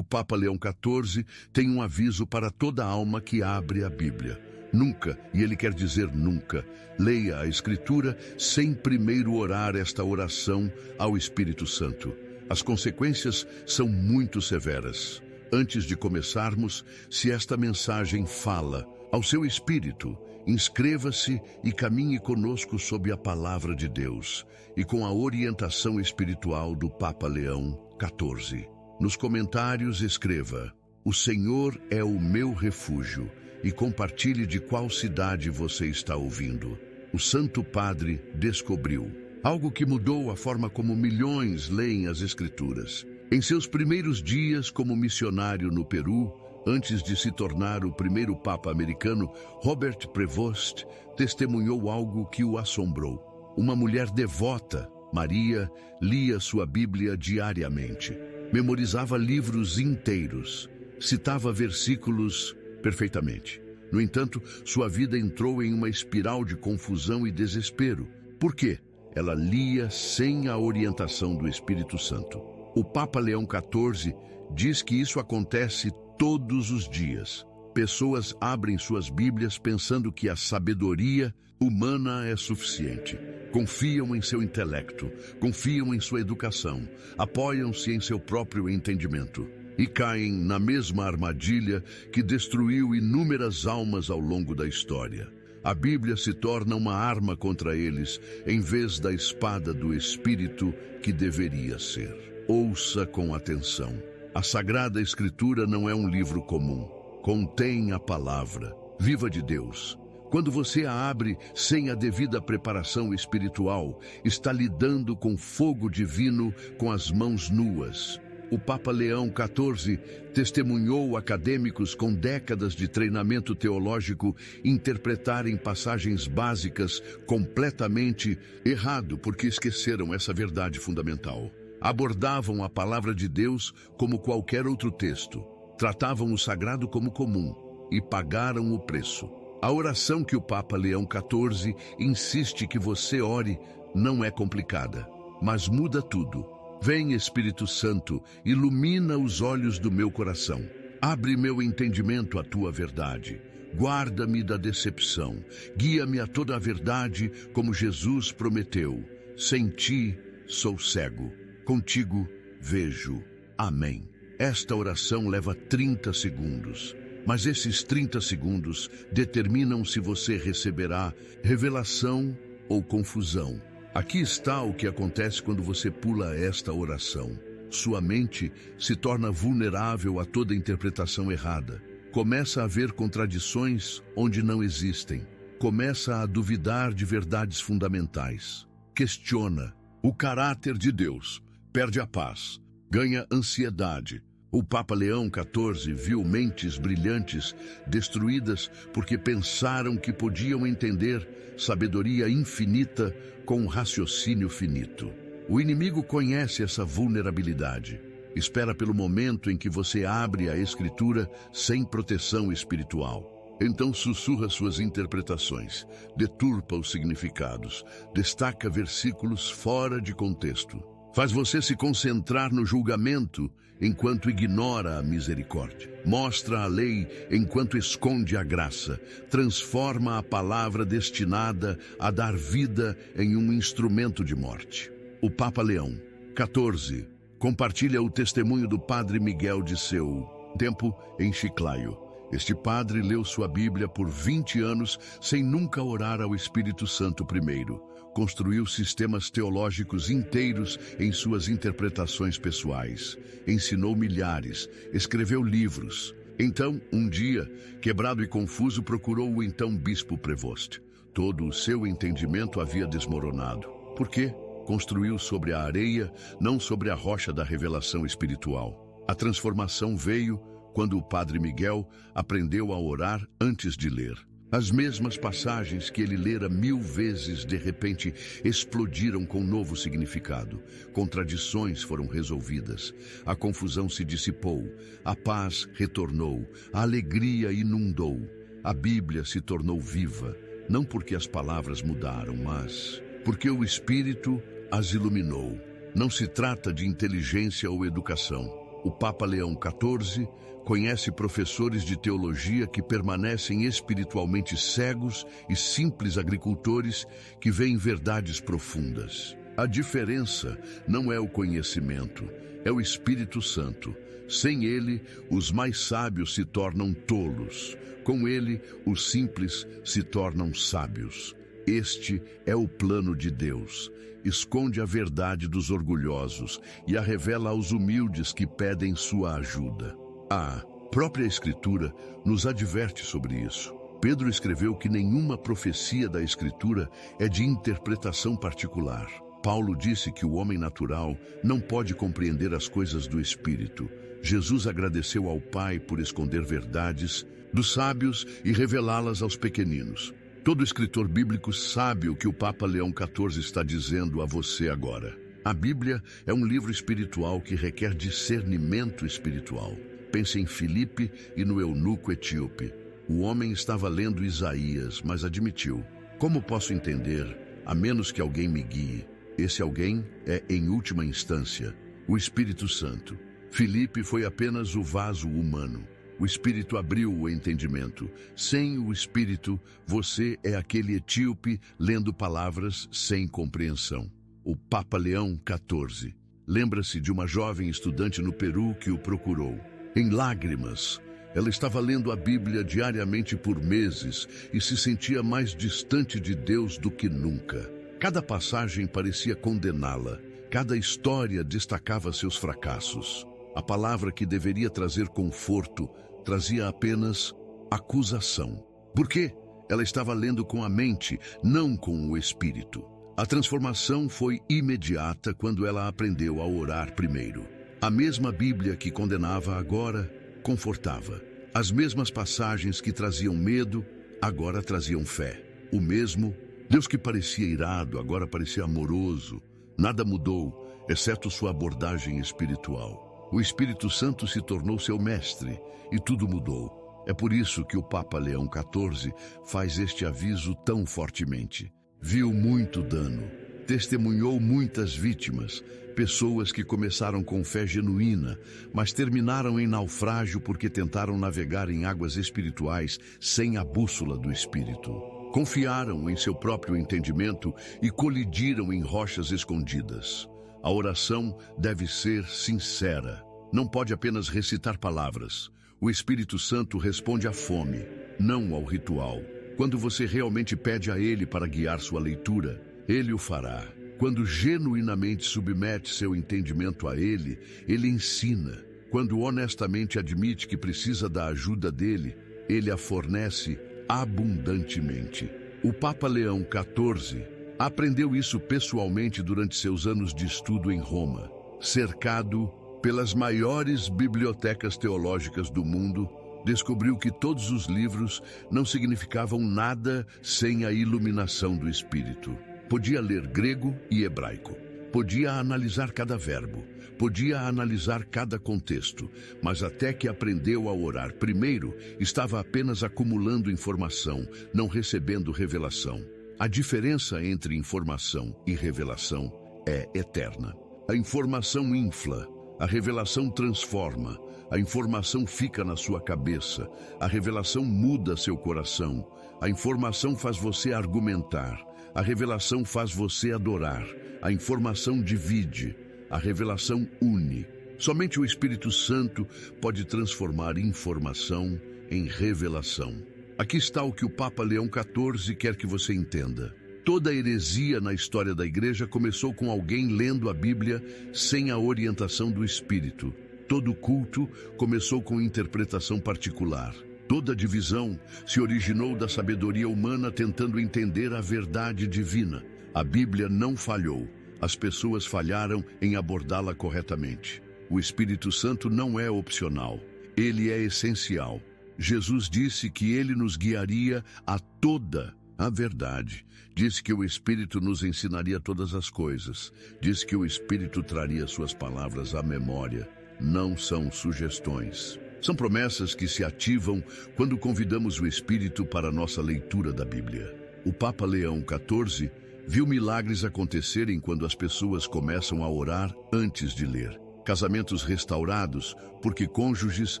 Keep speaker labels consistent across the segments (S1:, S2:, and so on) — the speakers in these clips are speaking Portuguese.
S1: O Papa Leão XIV tem um aviso para toda alma que abre a Bíblia. Nunca, e ele quer dizer nunca, leia a Escritura sem primeiro orar esta oração ao Espírito Santo. As consequências são muito severas. Antes de começarmos, se esta mensagem fala ao seu espírito, inscreva-se e caminhe conosco sob a palavra de Deus e com a orientação espiritual do Papa Leão XIV. Nos comentários escreva: o Senhor é o meu refúgio, e compartilhe de qual cidade você está ouvindo. O Santo Padre descobriu algo que mudou a forma como milhões leem as Escrituras. Em seus primeiros dias como missionário no Peru, antes de se tornar o primeiro Papa americano, Robert Prevost testemunhou algo que o assombrou. Uma mulher devota, Maria, lia sua Bíblia diariamente, memorizava livros inteiros, citava versículos perfeitamente. No entanto, sua vida entrou em uma espiral de confusão e desespero. Por quê? Ela lia sem a orientação do Espírito Santo. O Papa Leão XIV diz que isso acontece todos os dias. Pessoas abrem suas Bíblias pensando que a sabedoria humana é suficiente. Confiam em seu intelecto, confiam em sua educação, apoiam-se em seu próprio entendimento e caem na mesma armadilha que destruiu inúmeras almas ao longo da história. A Bíblia se torna uma arma contra eles, em vez da espada do Espírito que deveria ser. Ouça com atenção. A Sagrada Escritura não é um livro comum. Contém a palavra viva de Deus. Quando você a abre sem a devida preparação espiritual, está lidando com fogo divino com as mãos nuas. O Papa Leão XIV testemunhou acadêmicos com décadas de treinamento teológico interpretarem passagens básicas completamente errado porque esqueceram essa verdade fundamental. Abordavam a palavra de Deus como qualquer outro texto, tratavam o sagrado como comum e pagaram o preço. A oração que o Papa Leão XIV insiste que você ore não é complicada, mas muda tudo. Vem, Espírito Santo, ilumina os olhos do meu coração. Abre meu entendimento à tua verdade. Guarda-me da decepção. Guia-me a toda a verdade, como Jesus prometeu. Sem ti sou cego. Contigo vejo. Amém. Esta oração leva 30 segundos. Mas esses 30 segundos determinam se você receberá revelação ou confusão. Aqui está o que acontece quando você pula esta oração. Sua mente se torna vulnerável a toda interpretação errada. Começa a ver contradições onde não existem. Começa a duvidar de verdades fundamentais. Questiona o caráter de Deus. Perde a paz. Ganha ansiedade. O Papa Leão XIV viu mentes brilhantes destruídas porque pensaram que podiam entender sabedoria infinita com um raciocínio finito. O inimigo conhece essa vulnerabilidade. Espera pelo momento em que você abre a Escritura sem proteção espiritual. Então sussurra suas interpretações, deturpa os significados, destaca versículos fora de contexto. Faz você se concentrar no julgamento enquanto ignora a misericórdia. Mostra a lei enquanto esconde a graça. Transforma a palavra destinada a dar vida em um instrumento de morte. O Papa Leão XIV compartilha o testemunho do Padre Miguel de seu tempo em Chiclayo. Este padre leu sua Bíblia por 20 anos sem nunca orar ao Espírito Santo primeiro. Construiu sistemas teológicos inteiros em suas interpretações pessoais. Ensinou milhares, escreveu livros. Então, um dia, quebrado e confuso, procurou o então bispo Prevost. Todo o seu entendimento havia desmoronado. Por quê? Construiu sobre a areia, não sobre a rocha da revelação espiritual. A transformação veio quando o Padre Miguel aprendeu a orar antes de ler. As mesmas passagens que ele lera 1000 vezes, de repente, explodiram com novo significado. Contradições foram resolvidas. A confusão se dissipou. A paz retornou. A alegria inundou. A Bíblia se tornou viva, não porque as palavras mudaram, mas porque o Espírito as iluminou. Não se trata de inteligência ou educação. O Papa Leão XIV conhece professores de teologia que permanecem espiritualmente cegos e simples agricultores que veem verdades profundas. A diferença não é o conhecimento, é o Espírito Santo. Sem ele, os mais sábios se tornam tolos. Com ele, os simples se tornam sábios. Este é o plano de Deus. Esconde a verdade dos orgulhosos e a revela aos humildes que pedem sua ajuda. A própria Escritura nos adverte sobre isso. Pedro escreveu que nenhuma profecia da Escritura é de interpretação particular. Paulo disse que o homem natural não pode compreender as coisas do Espírito. Jesus agradeceu ao Pai por esconder verdades dos sábios e revelá-las aos pequeninos. Todo escritor bíblico sabe o que o Papa Leão XIV está dizendo a você agora. A Bíblia é um livro espiritual que requer discernimento espiritual. Pense em Filipe e no eunuco etíope. O homem estava lendo Isaías, mas admitiu: como posso entender, a menos que alguém me guie? Esse alguém é, em última instância, o Espírito Santo. Filipe foi apenas o vaso humano. O Espírito abriu o entendimento. Sem o Espírito, você é aquele etíope lendo palavras sem compreensão. O Papa Leão XIV lembra-se de uma jovem estudante no Peru que o procurou. Em lágrimas, ela estava lendo a Bíblia diariamente por meses e se sentia mais distante de Deus do que nunca. Cada passagem parecia condená-la. Cada história destacava seus fracassos. A palavra que deveria trazer conforto trazia apenas acusação. Por quê? Ela estava lendo com a mente, não com o espírito. A transformação foi imediata quando ela aprendeu a orar primeiro. A mesma Bíblia que condenava agora confortava. As mesmas passagens que traziam medo agora traziam fé. O mesmo Deus que parecia irado agora parecia amoroso. Nada mudou, exceto sua abordagem espiritual. O Espírito Santo se tornou seu mestre e tudo mudou. É por isso que o Papa Leão XIV faz este aviso tão fortemente. Viu muito dano, testemunhou muitas vítimas, pessoas que começaram com fé genuína, mas terminaram em naufrágio porque tentaram navegar em águas espirituais sem a bússola do Espírito. Confiaram em seu próprio entendimento e colidiram em rochas escondidas. A oração deve ser sincera. Não pode apenas recitar palavras. O Espírito Santo responde à fome, não ao ritual. Quando você realmente pede a Ele para guiar sua leitura, Ele o fará. Quando genuinamente submete seu entendimento a Ele, Ele ensina. Quando honestamente admite que precisa da ajuda dele, Ele a fornece abundantemente. O Papa Leão XIV aprendeu isso pessoalmente durante seus anos de estudo em Roma. Cercado pelas maiores bibliotecas teológicas do mundo, descobriu que todos os livros não significavam nada sem a iluminação do Espírito. Podia ler grego e hebraico, podia analisar cada verbo, podia analisar cada contexto, mas até que aprendeu a orar primeiro, estava apenas acumulando informação, não recebendo revelação. A diferença entre informação e revelação é eterna. A informação infla, a revelação transforma, a informação fica na sua cabeça, a revelação muda seu coração, a informação faz você argumentar, a revelação faz você adorar, a informação divide, a revelação une. Somente o Espírito Santo pode transformar informação em revelação. Aqui está o que o Papa Leão XIV quer que você entenda. Toda heresia na história da Igreja começou com alguém lendo a Bíblia sem a orientação do Espírito. Todo culto começou com interpretação particular. Toda divisão se originou da sabedoria humana tentando entender a verdade divina. A Bíblia não falhou. As pessoas falharam em abordá-la corretamente. O Espírito Santo não é opcional. Ele é essencial. Jesus disse que ele nos guiaria a toda a verdade. Disse que o Espírito nos ensinaria todas as coisas. Disse que o Espírito traria suas palavras à memória. Não são sugestões. São promessas que se ativam quando convidamos o Espírito para a nossa leitura da Bíblia. O Papa Leão XIV viu milagres acontecerem quando as pessoas começam a orar antes de ler. casamentos restaurados porque cônjuges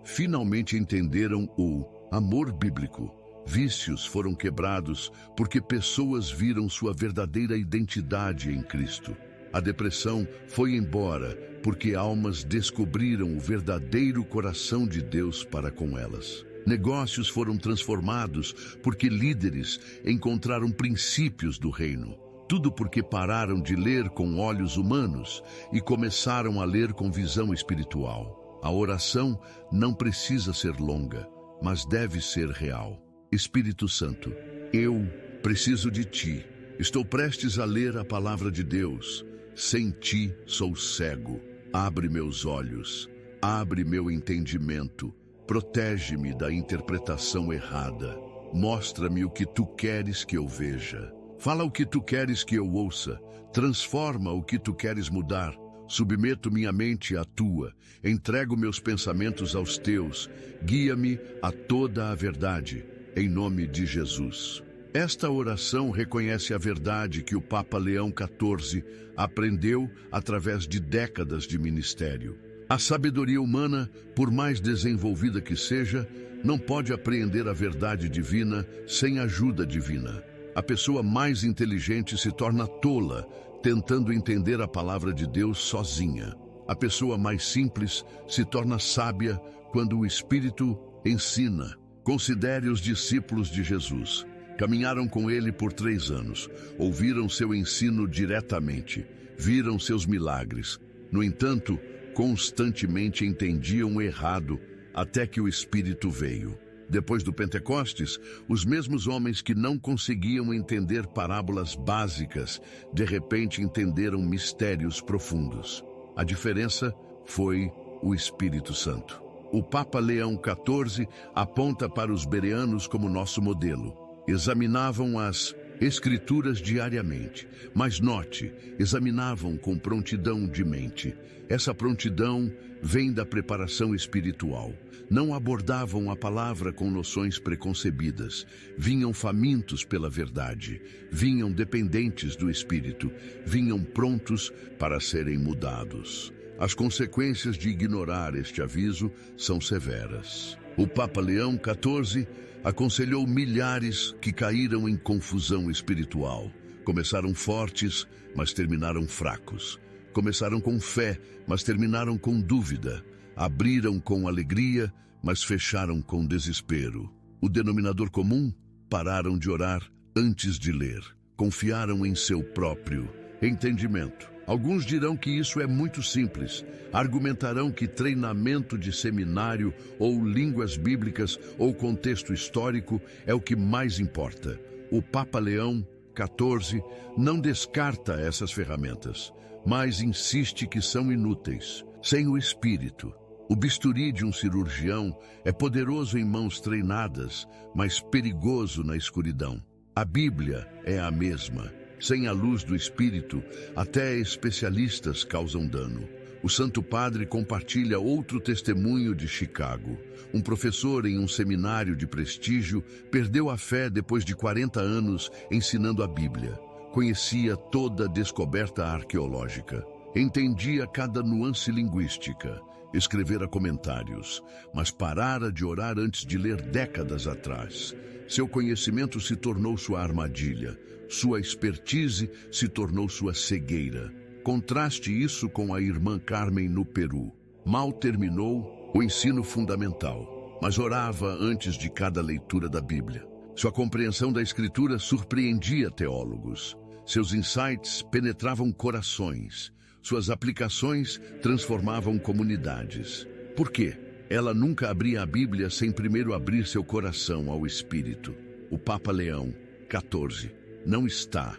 S1: finalmente entenderam o amor bíblico. Vícios foram quebrados porque pessoas viram sua verdadeira identidade em Cristo. A depressão foi embora porque almas descobriram o verdadeiro coração de Deus para com elas. Negócios foram transformados porque líderes encontraram princípios do reino. Tudo porque pararam de ler com olhos humanos e começaram a ler com visão espiritual. A oração não precisa ser longa, mas deve ser real. Espírito Santo, eu preciso de Ti. Estou prestes a ler a palavra de Deus. Sem Ti sou cego. Abre meus olhos, abre meu entendimento. Protege-me da interpretação errada. Mostra-me o que Tu queres que eu veja. Fala o que Tu queres que eu ouça. Transforma o que Tu queres mudar. Submeto minha mente à Tua. Entrego meus pensamentos aos Teus. Guia-me a toda a verdade. Em nome de Jesus. Esta oração reconhece a verdade que o Papa Leão XIV aprendeu através de décadas de ministério. A sabedoria humana, por mais desenvolvida que seja, não pode apreender a verdade divina sem ajuda divina. A pessoa mais inteligente se torna tola, tentando entender a palavra de Deus sozinha. A pessoa mais simples se torna sábia quando o Espírito ensina. Considere os discípulos de Jesus. Caminharam com ele por 3 anos, ouviram seu ensino diretamente, viram seus milagres. No entanto, constantemente entendiam errado até que o Espírito veio. Depois do Pentecostes, os mesmos homens que não conseguiam entender parábolas básicas, de repente entenderam mistérios profundos. A diferença foi o Espírito Santo. O Papa Leão XIV aponta para os bereanos como nosso modelo. Examinavam as Escrituras diariamente, mas note, examinavam com prontidão de mente. Essa prontidão vem da preparação espiritual. Não abordavam a palavra com noções preconcebidas. Vinham famintos pela verdade. Vinham dependentes do Espírito. Vinham prontos para serem mudados. As consequências de ignorar este aviso são severas. O Papa Leão XIV aconselhou milhares que caíram em confusão espiritual. Começaram fortes, mas terminaram fracos. Começaram com fé, mas terminaram com dúvida. Abriram com alegria, mas fecharam com desespero. O denominador comum? Pararam de orar antes de ler. Confiaram em seu próprio entendimento. Alguns dirão que isso é muito simples. Argumentarão que treinamento de seminário ou línguas bíblicas ou contexto histórico é o que mais importa. O Papa Leão XIV não descarta essas ferramentas, mas insiste que são inúteis. Sem o Espírito, o bisturi de um cirurgião é poderoso em mãos treinadas, mas perigoso na escuridão. A Bíblia é a mesma. Sem a luz do Espírito, até especialistas causam dano. O Santo Padre compartilha outro testemunho de Chicago. Um professor em um seminário de prestígio perdeu a fé depois de 40 anos ensinando a Bíblia. Conhecia toda a descoberta arqueológica. Entendia cada nuance linguística. Escrevera comentários, mas parara de orar antes de ler décadas atrás. Seu conhecimento se tornou sua armadilha. Sua expertise se tornou sua cegueira. Contraste isso com a irmã Carmen no Peru. Mal terminou o ensino fundamental, mas orava antes de cada leitura da Bíblia. Sua compreensão da Escritura surpreendia teólogos. Seus insights penetravam corações. Suas aplicações transformavam comunidades. Por quê? Ela nunca abria a Bíblia sem primeiro abrir seu coração ao Espírito. O Papa Leão XIV não está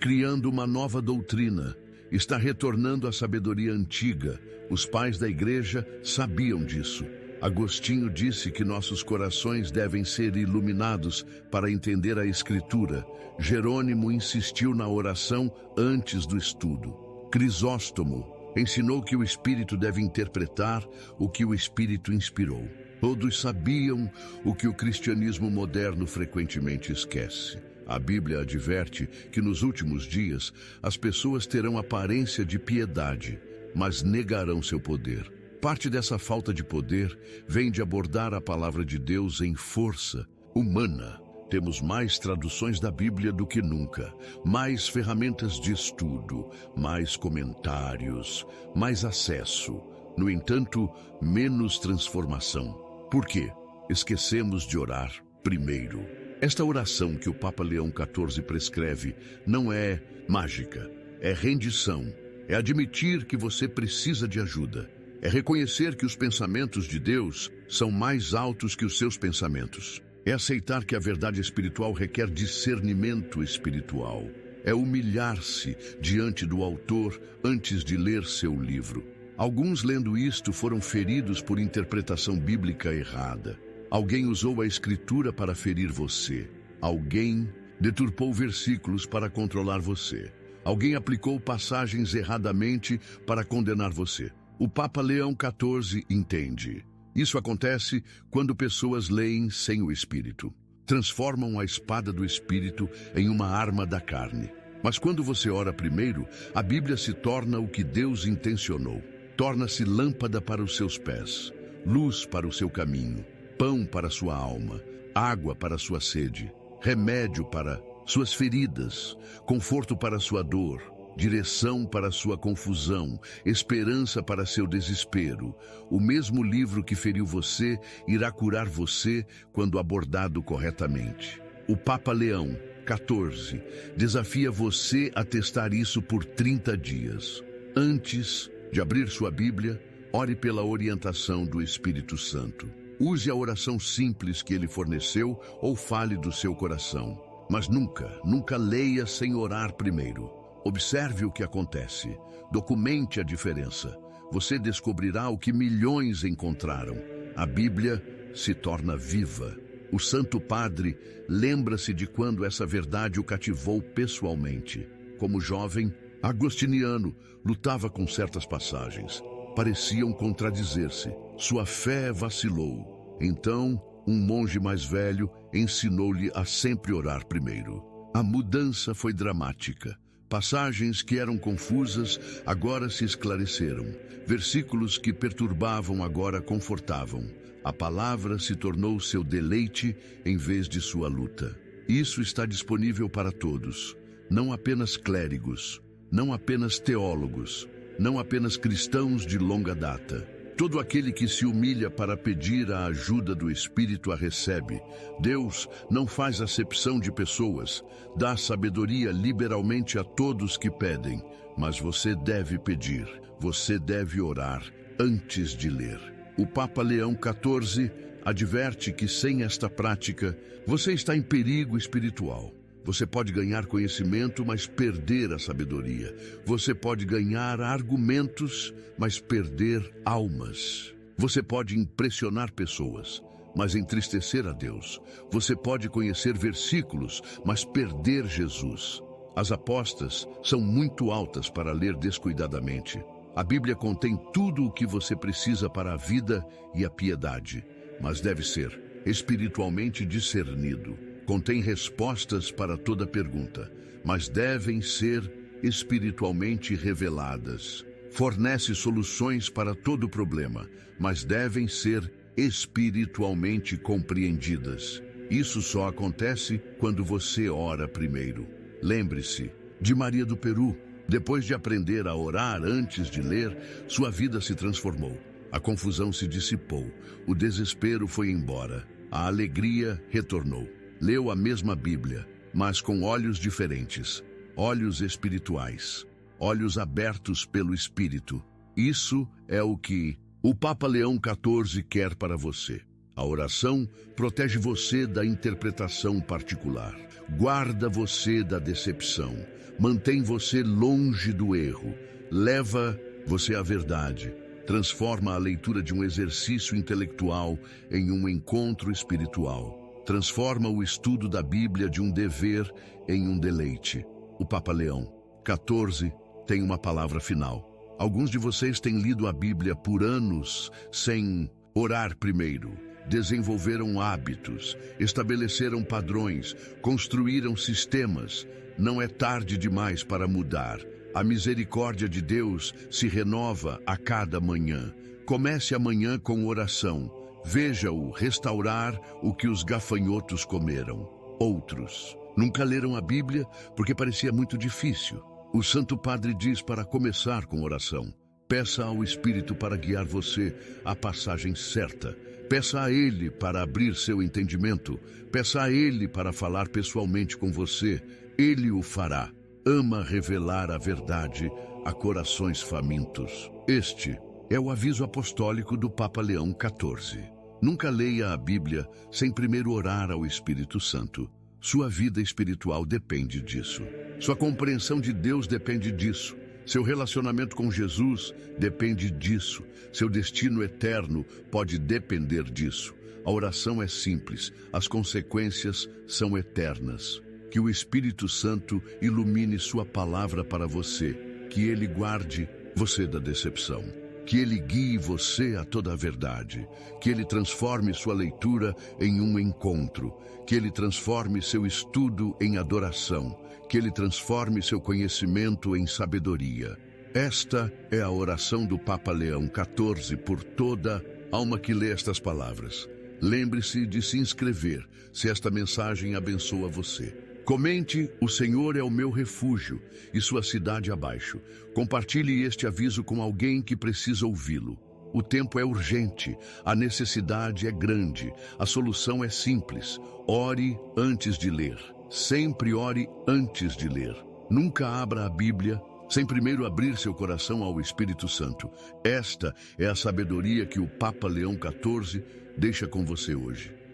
S1: criando uma nova doutrina. Está retornando à sabedoria antiga. Os pais da igreja sabiam disso. Agostinho disse que nossos corações devem ser iluminados para entender a Escritura. Jerônimo insistiu na oração antes do estudo. Crisóstomo ensinou que o Espírito deve interpretar o que o Espírito inspirou. Todos sabiam o que o cristianismo moderno frequentemente esquece. A Bíblia adverte que nos últimos dias as pessoas terão aparência de piedade, mas negarão seu poder. Parte dessa falta de poder vem de abordar a palavra de Deus em força humana. Temos mais traduções da Bíblia do que nunca, mais ferramentas de estudo, mais comentários, mais acesso. No entanto, menos transformação. Por quê? Esquecemos de orar primeiro. Esta oração que o Papa Leão XIV prescreve não é mágica, é rendição, é admitir que você precisa de ajuda, é reconhecer que os pensamentos de Deus são mais altos que os seus pensamentos. É aceitar que a verdade espiritual requer discernimento espiritual. É humilhar-se diante do autor antes de ler seu livro. Alguns, lendo isto, foram feridos por interpretação bíblica errada. Alguém usou a escritura para ferir você. Alguém deturpou versículos para controlar você. Alguém aplicou passagens erradamente para condenar você. O Papa Leão XIV entende. Isso acontece quando pessoas leem sem o Espírito. Transformam a espada do Espírito em uma arma da carne. Mas quando você ora primeiro, a Bíblia se torna o que Deus intencionou. Torna-se lâmpada para os seus pés, luz para o seu caminho, pão para a sua alma, água para a sua sede, remédio para suas feridas, conforto para a sua dor, direção para a sua confusão, esperança para seu desespero. O mesmo livro que feriu você irá curar você quando abordado corretamente. O Papa Leão XIV desafia você a testar isso por 30 dias. Antes de abrir sua Bíblia, ore pela orientação do Espírito Santo. Use a oração simples que ele forneceu ou fale do seu coração. Mas nunca leia sem orar primeiro. Observe o que acontece. Documente a diferença. Você descobrirá o que milhões encontraram. A Bíblia se torna viva. O Santo Padre lembra-se de quando essa verdade o cativou pessoalmente. Como jovem, Agostiniano lutava com certas passagens. Pareciam contradizer-se. Sua fé vacilou. Então, um monge mais velho ensinou-lhe a sempre orar primeiro. A mudança foi dramática. Passagens que eram confusas agora se esclareceram. Versículos que perturbavam agora confortavam. A palavra se tornou seu deleite em vez de sua luta. Isso está disponível para todos, não apenas clérigos, não apenas teólogos, não apenas cristãos de longa data. Todo aquele que se humilha para pedir a ajuda do Espírito a recebe. Deus não faz acepção de pessoas, dá sabedoria liberalmente a todos que pedem, mas você deve pedir, você deve orar antes de ler. O Papa Leão XIV adverte que sem esta prática, você está em perigo espiritual. Você pode ganhar conhecimento, mas perder a sabedoria. Você pode ganhar argumentos, mas perder almas. Você pode impressionar pessoas, mas entristecer a Deus. Você pode conhecer versículos, mas perder Jesus. As apostas são muito altas para ler descuidadamente. A Bíblia contém tudo o que você precisa para a vida e a piedade, mas deve ser espiritualmente discernido. Contém respostas para toda pergunta, mas devem ser espiritualmente reveladas. Fornece soluções para todo problema, mas devem ser espiritualmente compreendidas. Isso só acontece quando você ora primeiro. Lembre-se de Maria do Peru. Depois de aprender a orar antes de ler, sua vida se transformou. A confusão se dissipou, o desespero foi embora, a alegria retornou. Leu a mesma Bíblia, mas com olhos diferentes, olhos espirituais, olhos abertos pelo Espírito. Isso é o que o Papa Leão XIV quer para você. A oração protege você da interpretação particular, guarda você da decepção, mantém você longe do erro, leva você à verdade, transforma a leitura de um exercício intelectual em um encontro espiritual. Transforma o estudo da Bíblia de um dever em um deleite. O Papa Leão XIV tem uma palavra final. Alguns de vocês têm lido a Bíblia por anos sem orar primeiro. Desenvolveram hábitos, estabeleceram padrões, construíram sistemas. Não é tarde demais para mudar. A misericórdia de Deus se renova a cada manhã. Comece amanhã com oração. Veja-o restaurar o que os gafanhotos comeram. Outros nunca leram a Bíblia porque parecia muito difícil. O Santo Padre diz para começar com oração. Peça ao Espírito para guiar você à passagem certa. Peça a Ele para abrir seu entendimento. Peça a Ele para falar pessoalmente com você. Ele o fará. Ama revelar a verdade a corações famintos. Este é o aviso apostólico do Papa Leão XIV. Nunca leia a Bíblia sem primeiro orar ao Espírito Santo. Sua vida espiritual depende disso. Sua compreensão de Deus depende disso. Seu relacionamento com Jesus depende disso. Seu destino eterno pode depender disso. A oração é simples, as consequências são eternas. Que o Espírito Santo ilumine sua palavra para você. Que ele guarde você da decepção. Que ele guie você a toda a verdade. Que ele transforme sua leitura em um encontro. Que ele transforme seu estudo em adoração. Que ele transforme seu conhecimento em sabedoria. Esta é a oração do Papa Leão XIV por toda alma que lê estas palavras. Lembre-se de se inscrever se esta mensagem abençoa você. Comente: o Senhor é o meu refúgio e sua cidade abaixo. Compartilhe este aviso com alguém que precisa ouvi-lo. O tempo é urgente, a necessidade é grande, a solução é simples. Ore antes de ler. Sempre ore antes de ler. Nunca abra a Bíblia sem primeiro abrir seu coração ao Espírito Santo. Esta é a sabedoria que o Papa Leão XIV deixa com você hoje.